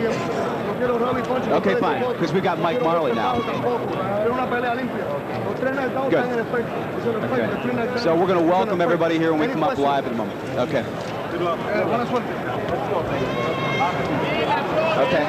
Okay, fine, because we got Mike Marley now. Good. Okay. So we're going to welcome everybody here when we come up live in a moment. Okay. Okay.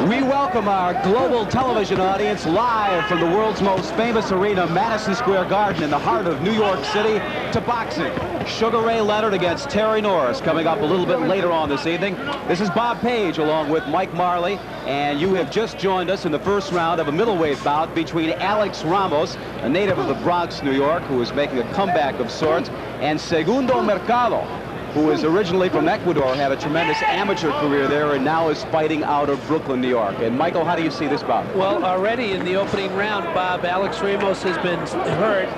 We welcome our global television audience live from the world's most famous arena, Madison Square Garden, in the heart of New York City, to boxing. Sugar Ray Leonard against Terry Norris coming up a little bit later on this evening. This is Bob Page along with Mike Marley, and you have just joined us in the first round of a middleweight bout between Alex Ramos, a native of the Bronx, New York, who is making a comeback of sorts, and Segundo Mercado, who is originally from Ecuador, had a tremendous amateur career there, and now is fighting out of Brooklyn, New York. And Michael, how do you see this bout? Well, already in the opening round, Bob, Alex Ramos has been hurt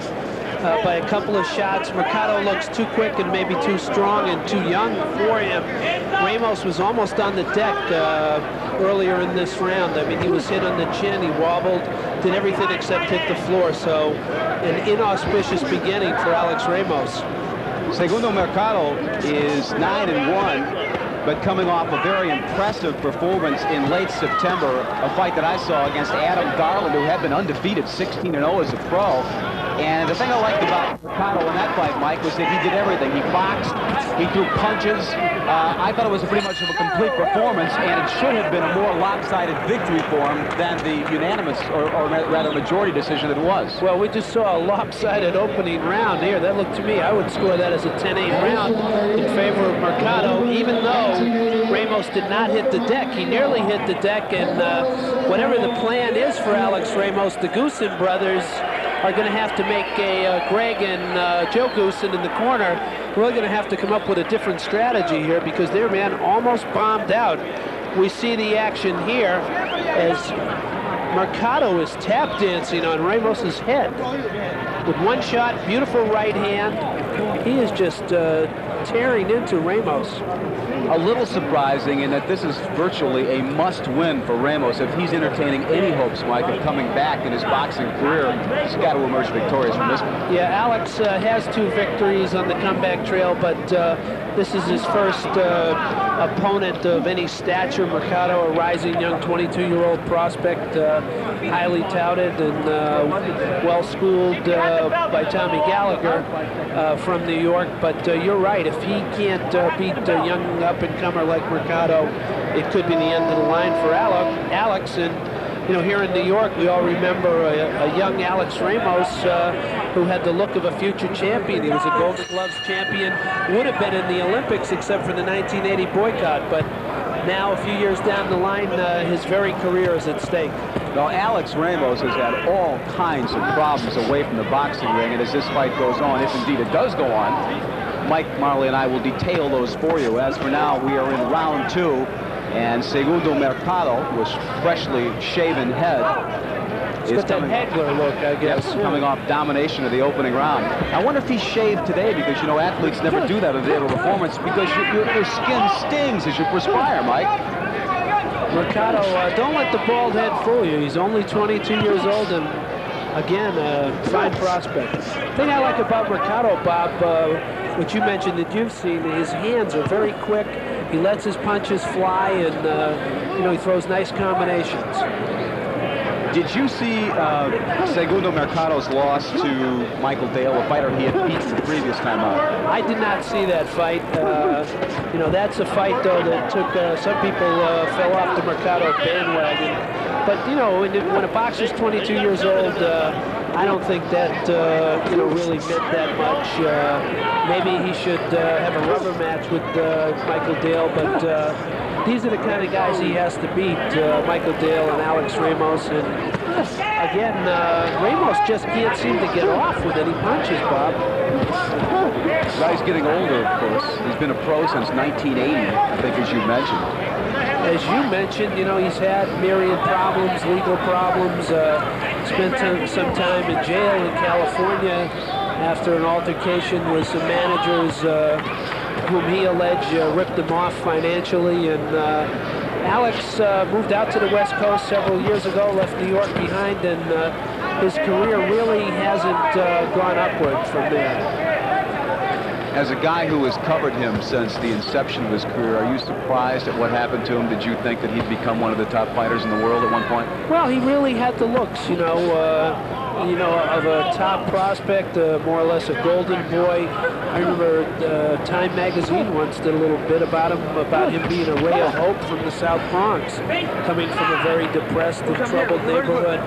by a couple of shots. Mercado looks too quick and maybe too strong and too young for him. Ramos was almost on the deck earlier in this round. I mean, he was hit on the chin, he wobbled, did everything except hit the floor. So an inauspicious beginning for Alex Ramos. Segundo Mercado is 9-1, but coming off a very impressive performance in late September, a fight that I saw against Adam Garland, who had been undefeated 16-0 as a pro. And the thing I liked about Mercado in that fight, Mike, was that he did everything. He boxed, he threw punches. I thought it was pretty much of a complete performance, and it should have been a more lopsided victory for him than the unanimous, or rather majority decision that it was. Well, we just saw a lopsided opening round here. That looked to me, I would score that as a 10-8 round in favor of Mercado, even though Ramos did not hit the deck. He nearly hit the deck, and whatever the plan is for Alex Ramos, the Goosen brothers are going to have to make a Greg and Joe Goosen in the corner. Really going to have to come up with a different strategy here, because their man almost bombed out. We see the action here as Mercado is tap dancing on Ramos's head with one shot, beautiful right hand. He is just tearing into Ramos. A little surprising in that this is virtually a must-win for Ramos. If he's entertaining any hopes, Mike, of coming back in his boxing career, he's got to emerge victorious from this one. Yeah, Alex has 2 victories on the comeback trail, but this is his first opponent of any stature. Mercado, a rising young 22-year-old prospect, highly touted and well-schooled by Tommy Gallagher from New York. But you're right, if he can't beat a young up-and-comer like Mercado, it could be the end of the line for Alex. And you know, here in New York, we all remember a young Alex Ramos who had the look of a future champion. He was a Golden Gloves champion, would have been in the Olympics except for the 1980 boycott. But now, a few years down the line, his very career is at stake. Well, Alex Ramos has had all kinds of problems away from the boxing ring, and as this fight goes on, if indeed it does go on, Mike Marley and I will detail those for you. As for now, we are in round 2, and Segundo Mercado, with freshly shaven head, It's got that Hagler look, I guess. Yes, coming off domination of the opening round. I wonder if he shaved today, because, you know, athletes never do that on the day of a performance, because your skin stings as you perspire, Mike. Mercado, don't let the bald head fool you. He's only 22 years old, and again, a fine prospect. The thing I like about Mercado, Bob, what you mentioned that you've seen, his hands are very quick. He lets his punches fly, and you know, he throws nice combinations. Did you see Segundo Mercado's loss to Michael Dale, a fighter he had beaten the previous time out? I did not see that fight. You know, that's a fight, though, that took some people fell off the Mercado bandwagon. But, you know, when a boxer's 22 years old, I don't think that, you know, really meant that much. Maybe he should have a rubber match with Michael Dale, but these are the kind of guys he has to beat, Michael Dale and Alex Ramos. And again, Ramos just can't seem to get off with any punches, Bob. The guy's getting older, of course. He's been a pro since 1980, I think, as you mentioned. As you mentioned, you know, he's had myriad problems, legal problems, spent some time in jail in California after an altercation with some managers whom he alleged ripped him off financially. And Alex moved out to the West Coast several years ago, left New York behind, and his career really hasn't gone upward from there. As a guy who has covered him since the inception of his career, are you surprised at what happened to him? Did you think that he'd become one of the top fighters in the world at one point? Well, he really had the looks, you know, of a top prospect, more or less a golden boy. I remember Time magazine once did a little bit about him being a ray of hope from the South Bronx, coming from a very depressed and troubled neighborhood.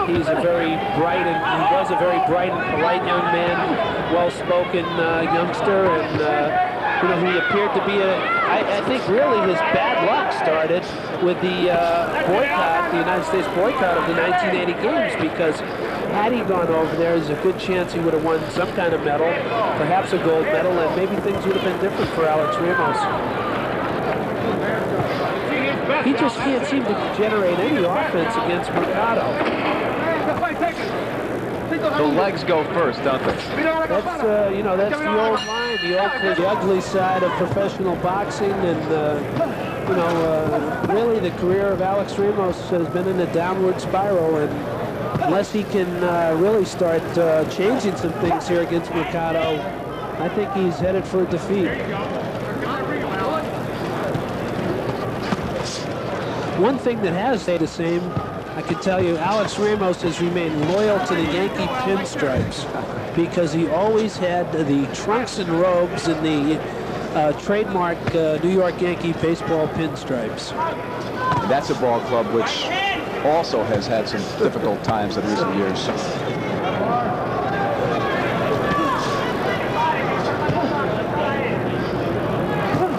He's a very bright, and he was a very bright and polite young man, well-spoken youngster, and you know, he appeared to be I think really his bad luck started with the boycott, the United States boycott of the 1980 games, because had he gone over there, there's a good chance he would have won some kind of medal, perhaps a gold medal, and maybe things would have been different for Alex Ramos. He just can't seem to generate any offense against Mercado. The legs go first, don't they? That's you know, that's the old line, the ugly side of professional boxing, and you know, really the career of Alex Ramos has been in a downward spiral, and unless he can really start changing some things here against Mercado, I think he's headed for a defeat. One thing that has stayed the same, I can tell you, Alex Ramos has remained loyal to the Yankee pinstripes, because he always had the trunks and robes and the trademark New York Yankee baseball pinstripes. That's a ball club which also has had some difficult times in recent years.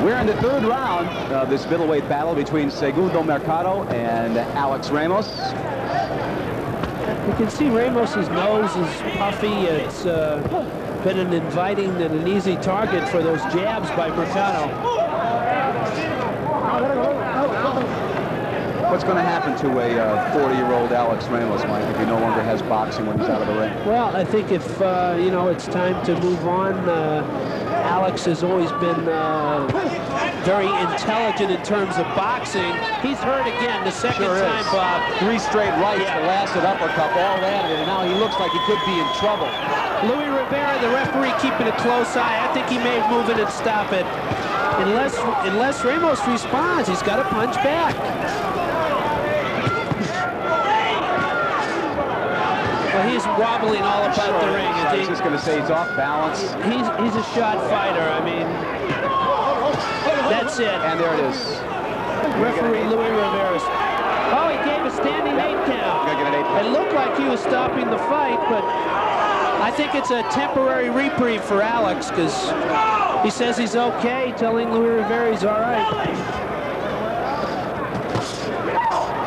We're in the third round of this middleweight battle between Segundo Mercado and Alex Ramos. You can see Ramos's nose is puffy. It's been an inviting and an easy target for those jabs by Mercado. What's going to happen to a 40-year-old Alex Ramos, Mike, if he no longer has boxing when he's out of the ring? Well, I think if, you know, it's time to move on. Alex has always been very intelligent in terms of boxing. He's hurt again the second time, Bob. 3 straight rights, the last an uppercut, all added, and now he looks like he could be in trouble. Louis Rivera, the referee, keeping a close eye. I think he may move in and stop it. Unless Ramos responds, he's got to punch back. Well, he's wobbling all about the ring. I was just going to say he's off balance. He's a shot fighter. I mean, that's it. And there it is. Referee Louis Rivera. Oh, he gave a standing 8 count. It looked like he was stopping the fight, but I think it's a temporary reprieve for Alex, because he says he's okay, telling Louis Rivera he's all right.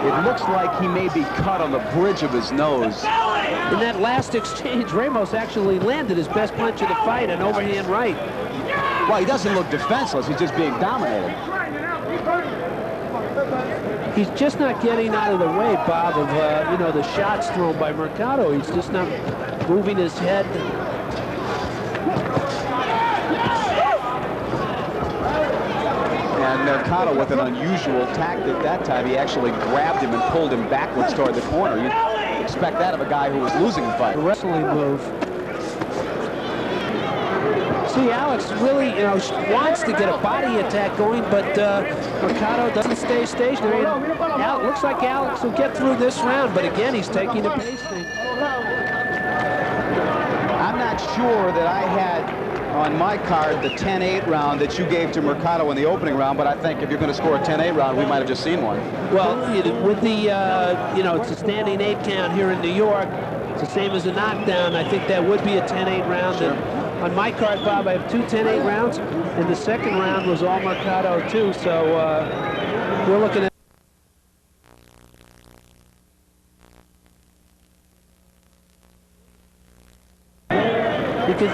It looks like he may be cut on the bridge of his nose. In that last exchange, Ramos actually landed his best punch of the fight, an overhand right. Well, he doesn't look defenseless. He's just being dominated. He's just not getting out of the way, Bob, of you know, the shots thrown by Mercado. He's just not moving his head. And Mercado, with an unusual tactic that time, he actually grabbed him and pulled him backwards toward the corner. You'd expect that of a guy who was losing the fight. A wrestling move. See, Alex really, you know, wants to get a body attack going, but Mercado doesn't stay stationary. Now it looks like Alex will get through this round, but again, he's taking a pace thing. I'm not sure that I had on my card the 10-8 round that you gave to Mercado in the opening round, but I think if you're going to score a 10-8 round, we might have just seen one. Well, with the, you know, it's a standing 8 count here in New York. It's the same as a knockdown. I think that would be a 10-8 round. Sure. And on my card, Bob, I have 2 10-8 rounds, and the second round was all Mercado, too. So we're looking at because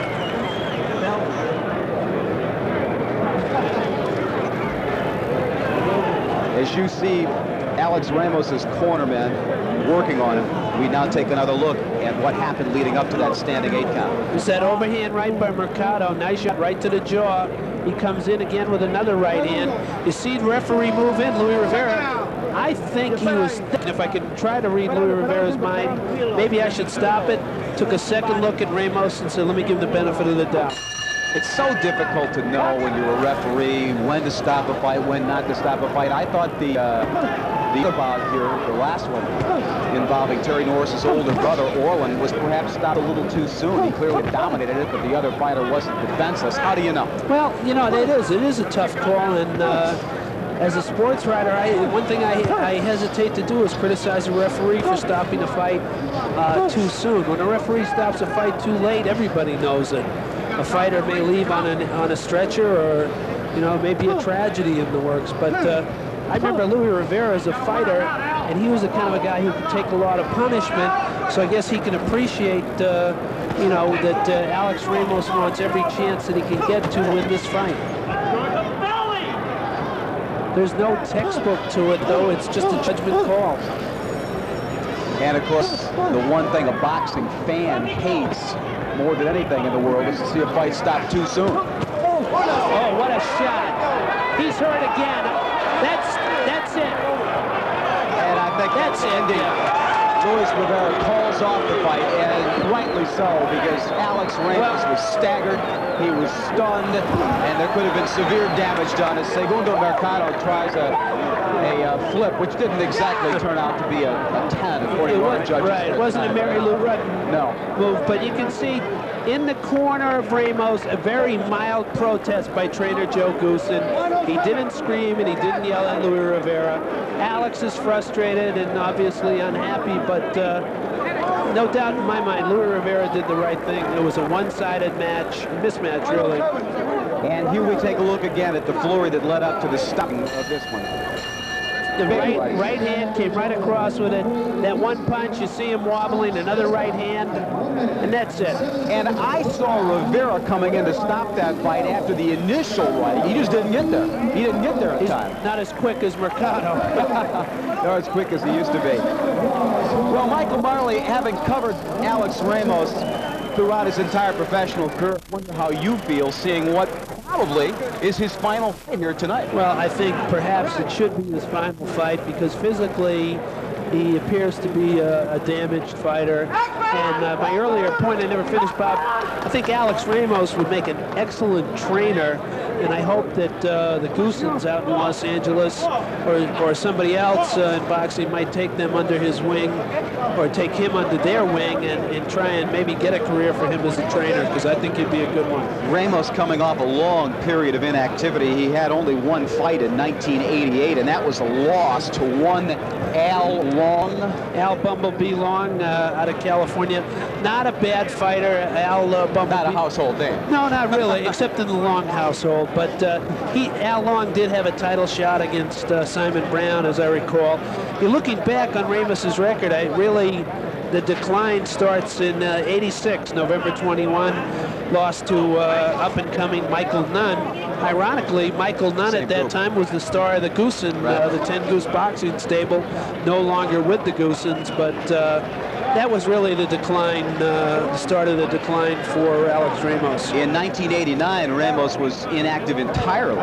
as you see Alex Ramos's cornermen working on him, we now take another look at what happened leading up to that standing 8 count. it's that overhand right by Mercado. Nice shot right to the jaw. He comes in again with another right hand. You see the referee move in, Louis Rivera. I think he was, if I could try to read Louis Rivera's mind, maybe I should stop it. Took a second look at Ramos and said, let me give him the benefit of the doubt. It's so difficult to know when you're a referee when to stop a fight, when not to stop a fight. I thought the bout here, the last one, involving Terry Norris's older brother, Orland, was perhaps stopped a little too soon. He clearly dominated it, but the other fighter wasn't defenseless. How do you know? Well, you know, it is a tough call, and as a sports writer, one thing I hesitate to do is criticize a referee for stopping a fight too soon. When a referee stops a fight too late, everybody knows it. A fighter may leave on a stretcher, or, you know, maybe a tragedy in the works. But I remember Louis Rivera as a fighter, and he was the kind of a guy who could take a lot of punishment. So I guess he can appreciate, you know, that Alex Ramos wants every chance that he can get to win this fight. There's no textbook to it, though. It's just a judgment call. And, of course, the one thing a boxing fan hates more than anything in the world is to see a fight stop too soon. Oh, what a shot. He's hurt again. That's it. And I think That's ending. it. Luis Rivera calls off the fight, and rightly so, because Alex Ramos was staggered, he was stunned, and there could have been severe damage done as Segundo Mercado tries a flip, which didn't exactly turn out to be a 10, according to our judges. Right, it wasn't a Mary Lou Retton move, but you can see in the corner of Ramos a very mild protest by trainer Joe Goosen. He didn't scream and he didn't yell at Louis Rivera. Alex is frustrated and obviously unhappy, but no doubt in my mind, Louis Rivera did the right thing. It was a one-sided mismatch, really. And here we take a look again at the flurry that led up to the stopping of this one. The right hand came right across with it. That one punch, you see him wobbling, another right hand, and that's it. And I saw Rivera coming in to stop that fight after the initial right. He just didn't get there. He didn't get there in time. Not as quick as Mercado. Not as quick as he used to be. Well, Michael Marley, having covered Alex Ramos throughout his entire professional career, I wonder how you feel seeing what probably is his final fight here tonight. Well, I think perhaps it should be his final fight because physically he appears to be a damaged fighter. And my earlier point I never finished, Bob, I think Alex Ramos would make an excellent trainer, and I hope that the Goosens out in Los Angeles or somebody else in boxing might take them under his wing or take him under their wing and try and maybe get a career for him as a trainer, because I think he'd be a good one. Ramos coming off a long period of inactivity. He had only one fight in 1988, and that was a loss to one Al Long. Al Bumblebee Long out of California. Not a bad fighter. Al Bumblebee. Not a household name. No, not really, except in the Long household. But Al Long did have a title shot against Simon Brown, as I recall. You're looking back on Ramos's record, the decline starts in 86, November 21, lost to up-and-coming Michael Nunn. Ironically, Michael Nunn at that time was the star of the Goosen, the 10 Goose boxing stable, no longer with the Goosens, but that was really the decline, the start of the decline for Alex Ramos. In 1989, Ramos was inactive entirely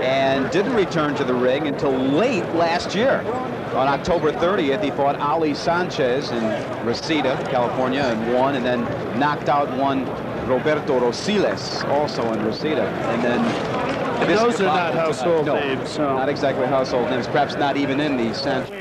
and didn't return to the ring until late last year. On October 30th, he fought Ali Sanchez in Reseda, California, and won, and then knocked out one Roberto Rosiles, also in Reseda. And then those are not household names. So. Not exactly household names, perhaps not even in the Sanchez.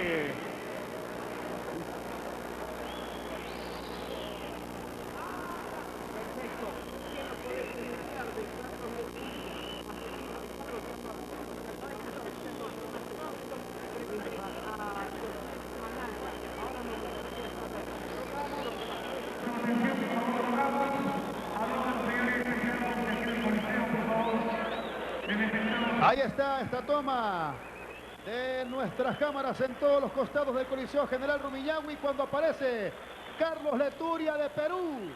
Ahí está esta toma de nuestras cámaras en todos los costados del Coliseo General Rumiñahui cuando aparece Carlos Leturia de Perú.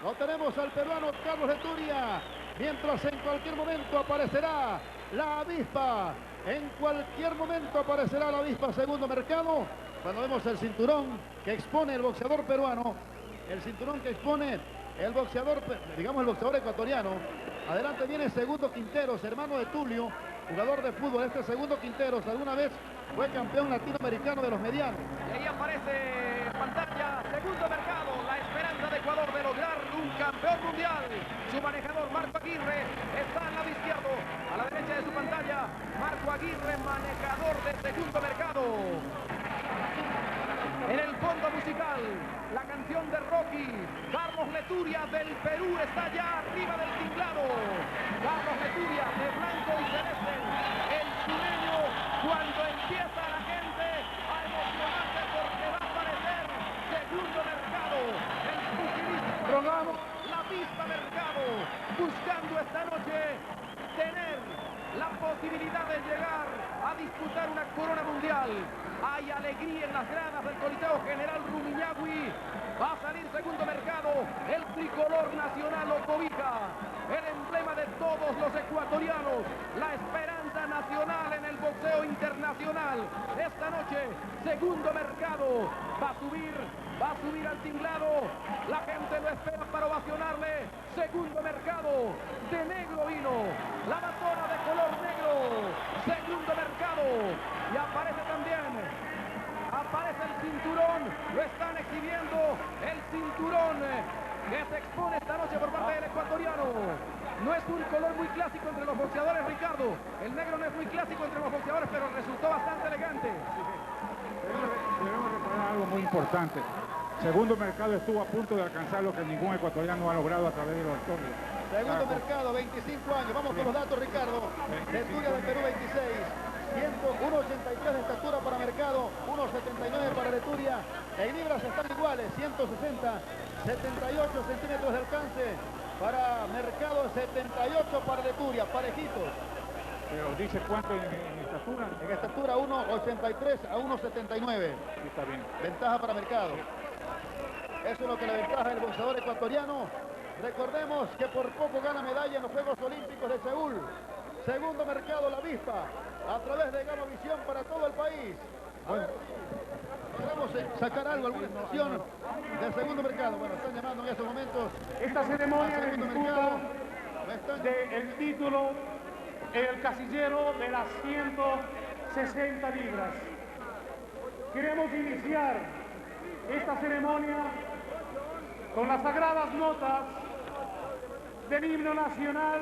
Lo tenemos al peruano Carlos Leturia, mientras en cualquier momento aparecerá la avispa. En cualquier momento aparecerá la avispa Segundo Mercado. Cuando vemos el cinturón que expone el boxeador peruano, el cinturón que expone el boxeador, digamos el boxeador ecuatoriano. Adelante viene Segundo Quinteros, hermano de Tulio, jugador de fútbol. Este Segundo Quinteros alguna vez fue campeón latinoamericano de los medianos. Y ahí aparece en pantalla Segundo Mercado, la esperanza de Ecuador de lograr un campeón mundial. Su manejador Marco Aguirre está al lado izquierdo, a la derecha de su pantalla. Marco Aguirre, manejador de Segundo Mercado. En el fondo musical, la canción de Rocky. Carlos Leturia del Perú está ya arriba del tinglado. Carlos Leturia de blanco y celeste, el sureño, cuando empieza la gente a emocionarse porque va a aparecer Segundo Mercado, el fusilista Rolando, la pista Mercado, buscando esta noche tener la posibilidad de llegar a disputar una corona mundial. Hay alegría en las gradas del Coliseo General Rumiñahui. Va a salir Segundo Mercado, el tricolor nacional lo cobija, el emblema de todos los ecuatorianos, la esperanza nacional en el boxeo internacional. Esta noche, Segundo Mercado va a subir al tinglado, la gente lo espera para ovacionarle. Segundo Mercado, de negro vino, la batona de color negro, Segundo Mercado, y aparece también. Aparece el cinturón, lo están exhibiendo, el cinturón que se expone esta noche por parte del ecuatoriano. No es un color muy clásico entre los boxeadores, Ricardo. El negro no es muy clásico entre los boxeadores, pero resultó bastante elegante. Debemos recordar algo muy importante. Segundo Mercado estuvo a punto de alcanzar lo que ningún ecuatoriano ha logrado a través de los historias. Segundo Mercado, 25 años. Vamos con los datos, Ricardo. Leturia del Perú, 26. 1,83 de estatura para Mercado, 1,79 para Leturia. En libras están iguales, 160, 78 centímetros de alcance para Mercado, 78 para Leturia, parejitos. Pero dice cuánto en estatura. En estatura 1,83 a 1,79. Sí, está bien. Ventaja para Mercado. Eso es lo que le ventaja el boxeador ecuatoriano. Recordemos que por poco gana medalla en los Juegos Olímpicos de Seúl. Segundo Mercado, la avispa, a través de Gama Visión para todo el país. Bueno, ¿podemos sacar algo, alguna expresión del Segundo Mercado? Bueno, están llamando en estos momentos. Esta ceremonia de Segundo disputa Mercado. del título en el casillero de las 160 libras. Queremos iniciar esta ceremonia con las sagradas notas del himno nacional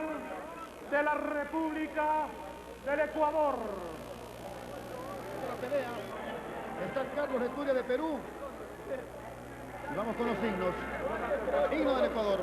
de la República del Ecuador. La pelea está Carlos Leturia de Perú. Y vamos con los himnos. Himno del Ecuador.